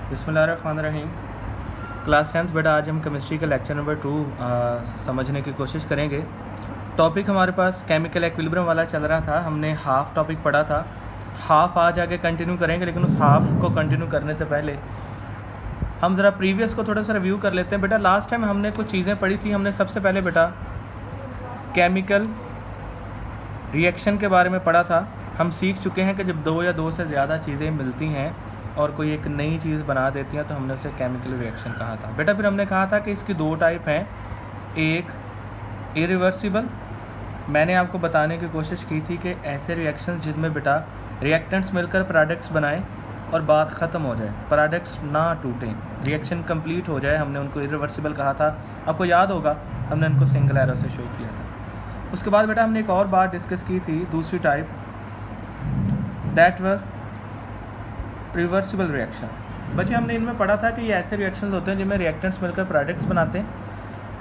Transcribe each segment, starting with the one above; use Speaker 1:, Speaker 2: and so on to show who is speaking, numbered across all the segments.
Speaker 1: बिस्मिल्लाहिर्रहमानिर्रहीम। Class 10th बेटा, आज हम केमिस्ट्री का लेक्चर नंबर 2 समझने की कोशिश करेंगे। टॉपिक हमारे पास केमिकल एक्विलिब्रियम वाला चल रहा था। हमने हाफ टॉपिक पढ़ा था, हाफ आज आगे कंटिन्यू करेंगे, लेकिन उस हाफ को कंटिन्यू करने से पहले हम ज़रा प्रीवियस को थोड़ा सा रिव्यू कर लेते हैं। बेटा लास्ट टाइम हमने कुछ चीज़ें पढ़ी थी। हमने सबसे पहले बेटा केमिकल रिएक्शन के बारे में पढ़ा था। हम सीख चुके हैं कि जब दो या दो से ज़्यादा चीज़ें मिलती हैं और कोई एक नई चीज़ बना देती हैं तो हमने उसे केमिकल रिएक्शन कहा था। बेटा फिर हमने कहा था कि इसकी दो टाइप हैं, एक इरिवर्सिबल। मैंने आपको बताने की कोशिश की थी कि ऐसे रिएक्शंस जिनमें बेटा रिएक्टेंट्स मिलकर प्रोडक्ट्स बनाएं और बात ख़त्म हो जाए, प्रोडक्ट्स ना टूटें, रिएक्शन कंप्लीट हो जाए, हमने उनको इरिवर्सिबल कहा था। आपको याद होगा हमने उनको सिंगल एरो से शो किया था। उसके बाद बेटा हमने एक और बात डिस्कस की थी, दूसरी type, that were reversible reaction. बच्चे हमने इनमें पढ़ा था कि ये ऐसे रिएक्शंस होते हैं जिनमें रिएक्टेंट्स मिलकर प्रोडक्ट्स बनाते हैं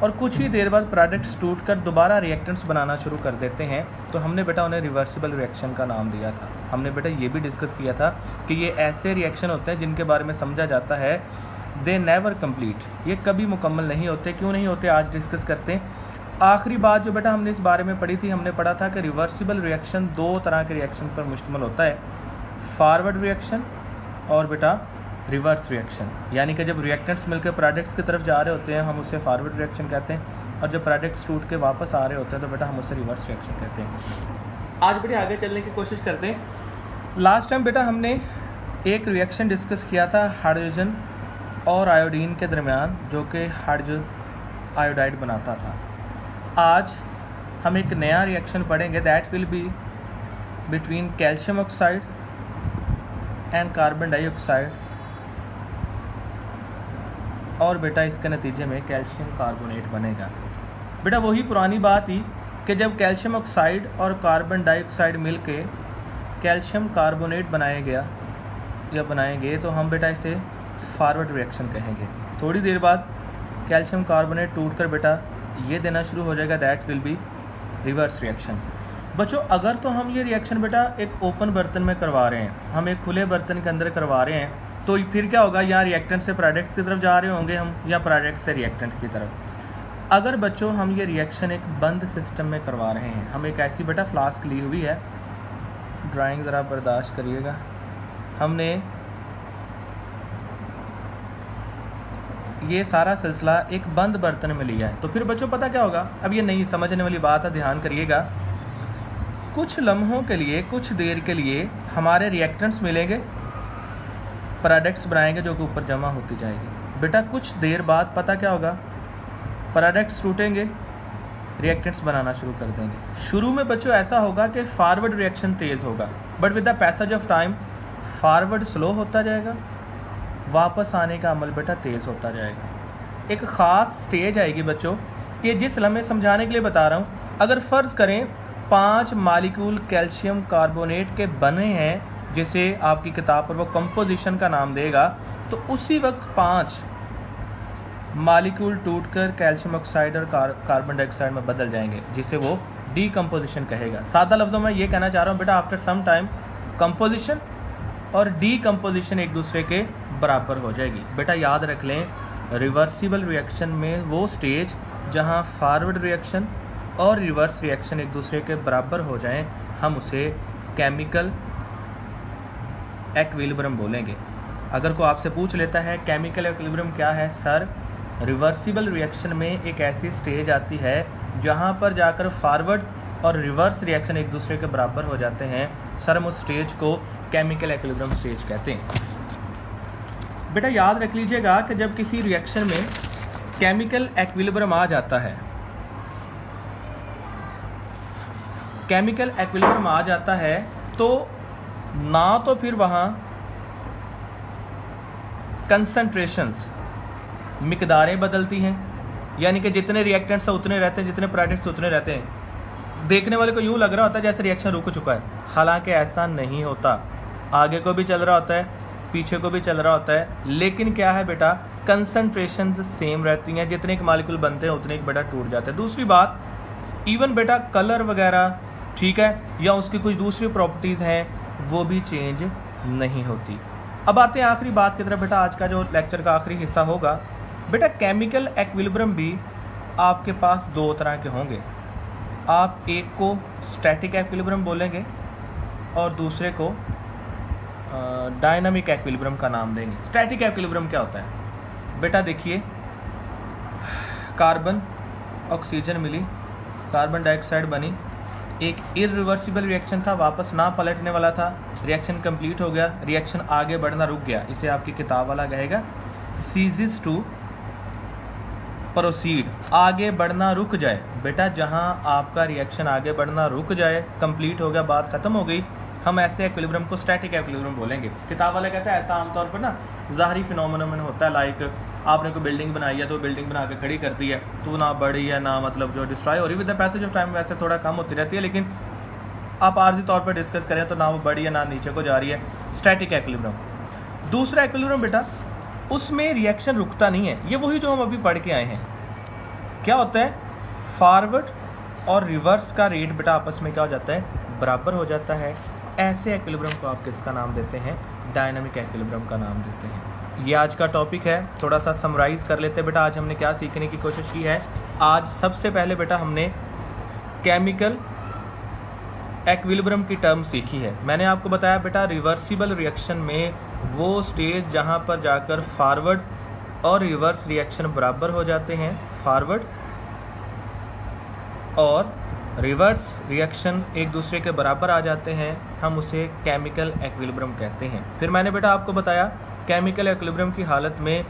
Speaker 1: और कुछ ही देर बाद प्रोडक्ट्स टूटकर दोबारा रिएक्टेंट्स बनाना शुरू कर देते हैं, तो हमने बेटा उन्हें रिवर्सिबल रिएक्शन का नाम दिया था। हमने बेटा ये भी डिस्कस किया था कि ये ऐसे रिएक्शन होते हैं जिनके बारे में समझा जाता है दे नेवर कंप्लीट, ये कभी मुकम्मल नहीं होते। क्यों नहीं होते, आज डिस्कस करते हैं। आखिरी बात जो बेटा हमने इस बारे में पढ़ी थी, हमने पढ़ा था कि रिवर्सिबल रिएक्शन दो तरह के रिएक्शन पर मुश्तमिल होता है, फॉरवर्ड रिएक्शन और बेटा रिवर्स रिएक्शन। यानी कि जब रिएक्टेंट्स मिलकर प्रोडक्ट्स की तरफ जा रहे होते हैं हम उसे फॉरवर्ड रिएक्शन कहते हैं, और जब प्रोडक्ट्स टूट के वापस आ रहे होते हैं तो बेटा हम उसे रिवर्स रिएक्शन कहते हैं। आज बेटा आगे चलने की कोशिश करते हैं। लास्ट टाइम बेटा हमने एक रिएक्शन डिस्कस किया था हाइड्रोजन और आयोडीन के दरमियान, जो कि हाइड्रोजन आयोडाइड बनाता था। आज हम एक नया रिएक्शन पढ़ेंगे, that will be between calcium oxide and carbon dioxide, और बेटा इसके नतीजे में कैल्शियम कार्बोनेट बनेगा। बेटा वही पुरानी बात ही कि जब कैल्शियम ऑक्साइड और कार्बन डाइऑक्साइड मिलके कैल्शियम कार्बोनेट बनाएंगे तो हम बेटा इसे फॉरवर्ड रिएक्शन कहेंगे। थोड़ी देर बाद कैल्शियम कार्बोनेट टूटकर बेटा ये देना शुरू हो जाएगा, that will be reverse reaction. बच्चों अगर तो हम ये रिएक्शन बेटा एक ओपन बर्तन में करवा रहे हैं, हम एक खुले बर्तन के अंदर करवा रहे हैं, तो फिर क्या होगा, यहाँ रिएक्टेंट से प्रोडक्ट की तरफ जा रहे होंगे हम, या प्रोडक्ट से रिएक्टेंट की तरफ। अगर बच्चों हम ये रिएक्शन एक बंद सिस्टम में करवा रहे हैं, हम एक ऐसी बेटा फ्लास्क ली हुई है, ड्राइंग ज़रा बर्दाश्त करिएगा, हमने ये सारा सिलसिला एक बंद बर्तन में लिया है, तो फिर बच्चों पता क्या होगा, अब ये नहीं समझने वाली बात है, ध्यान करिएगा। कुछ लम्हों के लिए, कुछ देर के लिए हमारे रिएक्टेंट्स मिलेंगे, प्रोडक्ट्स बनाएंगे जो कि ऊपर जमा होती जाएगी। बेटा कुछ देर बाद पता क्या होगा, प्रोडक्ट्स टूटेंगे, रिएक्टेंट्स बनाना शुरू कर देंगे। शुरू में बच्चों ऐसा होगा कि फॉरवर्ड रिएक्शन तेज़ होगा, but with the passage of time forward slow होता जाएगा, वापस आने का अमल बेटा तेज़ होता जाएगा। एक ख़ास स्टेज आएगी बच्चों कि जिस लम्हे समझाने के लिए बता रहा हूँ, अगर फ़र्ज़ करें 5 मालिक्यूल कैल्शियम कार्बोनेट के बने हैं, जिसे आपकी किताब पर वो कंपोजिशन का नाम देगा, तो उसी वक्त 5 मालिक्यूल टूटकर कैल्शियम ऑक्साइड और कार्बन डाइऑक्साइड में बदल जाएंगे, जिसे वो डीकम्पोजिशन कहेगा। सादा लफ्ज़ों में ये कहना चाह रहा हूँ बेटा, आफ्टर सम टाइम कंपोजिशन और डीकम्पोजिशन एक दूसरे के बराबर हो जाएगी। बेटा याद रख लें, रिवर्सिबल रिएक्शन में वो स्टेज जहाँ फॉरवर्ड रिएक्शन और रिवर्स रिएक्शन एक दूसरे के बराबर हो जाएं, हम उसे केमिकल एक्विलिब्रियम बोलेंगे। अगर कोई आपसे पूछ लेता है केमिकल एक्विलिब्रियम क्या है, सर रिवर्सिबल रिएक्शन में एक ऐसी स्टेज आती है जहाँ पर जाकर फॉरवर्ड और रिवर्स रिएक्शन एक दूसरे के बराबर हो जाते हैं, सर हम उस स्टेज को केमिकल एक्विलिब्रियम स्टेज कहते हैं। बेटा याद रख लीजिएगा कि जब किसी रिएक्शन में केमिकल एक्विलिब्रियम आ जाता है, केमिकल एक्विलिब्रियम आ जाता है तो ना तो फिर वहाँ कंसंट्रेशंस, मिकदारें बदलती हैं, यानी कि जितने रिएक्टेंट्स उतने रहते हैं, जितने प्रोडक्ट्स उतने रहते हैं। देखने वाले को यूँ लग रहा होता है जैसे रिएक्शन रुक चुका है, हालांकि ऐसा नहीं होता। आगे को भी चल रहा होता है, पीछे को भी चल रहा होता है, लेकिन क्या है बेटा, कंसंट्रेशंस सेम रहती हैं, जितने एक मालिक्यूल बनते हैं उतने एक बेटा टूट जाते हैं। दूसरी बात, इवन बेटा कलर वगैरह ठीक है, या उसकी कुछ दूसरी प्रॉपर्टीज़ हैं वो भी चेंज नहीं होती। अब आते हैं आखिरी बात की तरफ बेटा, आज का जो लेक्चर का आखिरी हिस्सा होगा बेटा, केमिकल एक्विलिब्रियम भी आपके पास दो तरह के होंगे। आप एक को स्टैटिक एक्विलिब्रियम बोलेंगे और दूसरे को डायनामिक एक्विलिब्रियम का नाम देंगे। स्टैटिक एक्विलिब्रियम क्या होता है बेटा, देखिए कार्बन ऑक्सीजन मिली, कार्बन डाइऑक्साइड बनी, एक इरिवर्सिबल रिएक्शन था, वापस ना पलटने वाला था, रिएक्शन कंप्लीट हो गया, रिएक्शन आगे बढ़ना रुक गया, इसे आपकी किताब वाला कहेगा सीजेस टू प्रोसीड, आगे बढ़ना रुक जाए। बेटा जहां आपका रिएक्शन आगे बढ़ना रुक जाए, कंप्लीट हो गया, बात खत्म हो गई, हम ऐसे एक्विलिब्रियम को स्टैटिक एक्विलिब्रियम बोलेंगे। किताब वाले कहते हैं ऐसा आमतौर पर ना ज़ाहरी फिनोमेनन होता है, लाइक आपने कोई बिल्डिंग बनाई है तो बिल्डिंग बना के खड़ी कर दी है, तो वो ना बढ़ी है ना मतलब जो डिस्ट्रॉय हो रही, with the passage of time वैसे थोड़ा कम होती रहती है, लेकिन आप आर्जी तौर पर डिस्कस करें तो ना वो बढ़ी है ना नीचे को जा रही है, स्टैटिक एक्विलिब्रियम। दूसरा एक्विलिब्रियम बेटा, उसमें रिएक्शन रुकता नहीं है, ये वही जो हम अभी पढ़ के आए हैं। क्या होता है, फॉरवर्ड और रिवर्स का रेट बेटा आपस में क्या हो जाता है, बराबर हो जाता है। ऐसे एक्विलिब्रियम को आप किसका नाम देते हैं, डायनामिक एक्विलिब्रियम का नाम देते हैं। ये आज का टॉपिक है, थोड़ा सा समराइज कर लेते हैं बेटा। आज हमने क्या सीखने की कोशिश की है, आज सबसे पहले बेटा हमने केमिकल एक्विलिब्रियम की टर्म सीखी है। मैंने आपको बताया बेटा रिवर्सिबल रिएक्शन में वो स्टेज जहाँ पर जाकर फॉरवर्ड और रिवर्स रिएक्शन बराबर हो जाते हैं, फॉरवर्ड और रिवर्स रिएक्शन एक दूसरे के बराबर आ जाते हैं, हम उसे केमिकल एक्विलिब्रियम कहते हैं। फिर मैंने बेटा आपको बताया केमिकल एक्विलिब्रियम की हालत में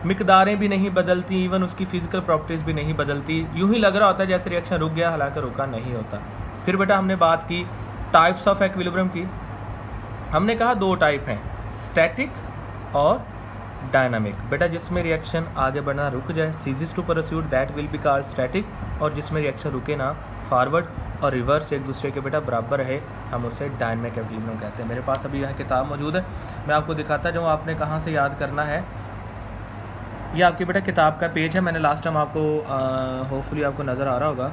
Speaker 1: मिकदारें भी नहीं बदलती, इवन उसकी फिजिकल प्रॉपर्टीज़ भी नहीं बदलती, यूं ही लग रहा होता है जैसे रिएक्शन रुक गया, हालांकि रुका नहीं होता। फिर बेटा हमने बात की टाइप्स ऑफ एक्विलिब्रियम की, हमने कहा दो टाइप हैं, स्टैटिक और डायनामिक। बेटा जिसमें रिएक्शन आगे बढ़ना रुक जाए, ceases to proceed, that will be called static, और जिसमें रिएक्शन रुके ना, फॉरवर्ड और रिवर्स एक दूसरे के बेटा बराबर है, हम उसे डायनामिक एक्विलिब्रियम कहते हैं। मेरे पास अभी यहाँ किताब मौजूद है, मैं आपको दिखाता जो आपने कहाँ से याद करना है। ये आपकी बेटा किताब का पेज है, मैंने लास्ट टाइम आपको होपफुली आपको नज़र आ रहा होगा।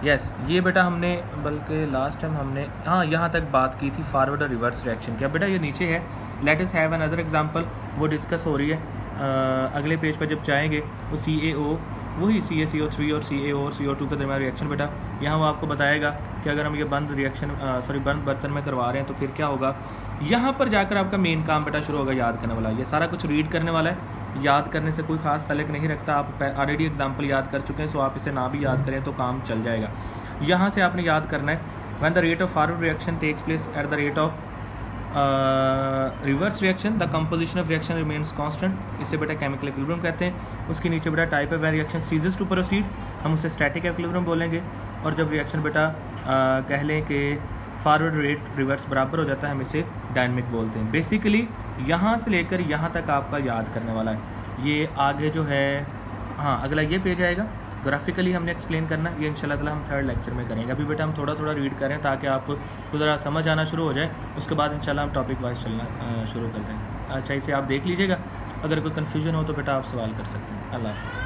Speaker 1: यस ये बेटा हमने बल्कि लास्ट टाइम हमने यहाँ तक बात की थी फॉरवर्ड और रिवर्स रिएक्शन। क्या बेटा ये नीचे है, let us have another example, वो डिस्कस हो रही है। अगले पेज पर जब जाएंगे वो CaO, वही CaCO3 और CaO और CO2 के दरमियान रिएक्शन बेटा, यहाँ वो आपको बताएगा कि अगर हम ये बंद रिएक्शन बंद बर्तन में करवा रहे हैं तो फिर क्या होगा। यहाँ पर जाकर आपका मेन काम बेटा शुरू होगा याद करने वाला। ये सारा कुछ रीड करने वाला है, याद करने से कोई खास तल्लुक नहीं रखता। आप ऑलरेडी एग्जाम्पल याद कर चुके हैं, सो आप इसे ना भी याद करें तो काम चल जाएगा। यहाँ से आपने याद करना है, when the rate of forward reaction takes place at the rate of reverse reaction, the composition of reaction remains constant, इसे बेटा केमिकल एक्विलिब्रियम कहते हैं। उसके नीचे बेटा टाइप है, when reaction ceases to proceed, हम उसे स्टैटिक एक्विलिब्रियम बोलेंगे। और जब रिएक्शन बेटा कह लें कि फॉरवर्ड रेट रिवर्स बराबर हो जाता है, हम इसे डायनामिक बोलते हैं। बेसिकली यहाँ से लेकर यहाँ तक आपका याद करने वाला है। ये आगे जो है अगला ये पेज आएगा, ग्राफिकली हमने एक्सप्लेन करना, ये इंशाल्लाह ताला हम थर्ड लेक्चर में करेंगे। अभी बेटा हम थोड़ा थोड़ा रीड करें ताकि आपको ज़रा समझ आना शुरू हो जाए, उसके बाद इंशाल्लाह हम टॉपिक वाइज चलना शुरू कर दें। अच्छा इसे आप देख लीजिएगा, अगर कोई कन्फ्यूजन हो तो बेटा आप सवाल कर सकते हैं। अल्लाह हाफ़िज़।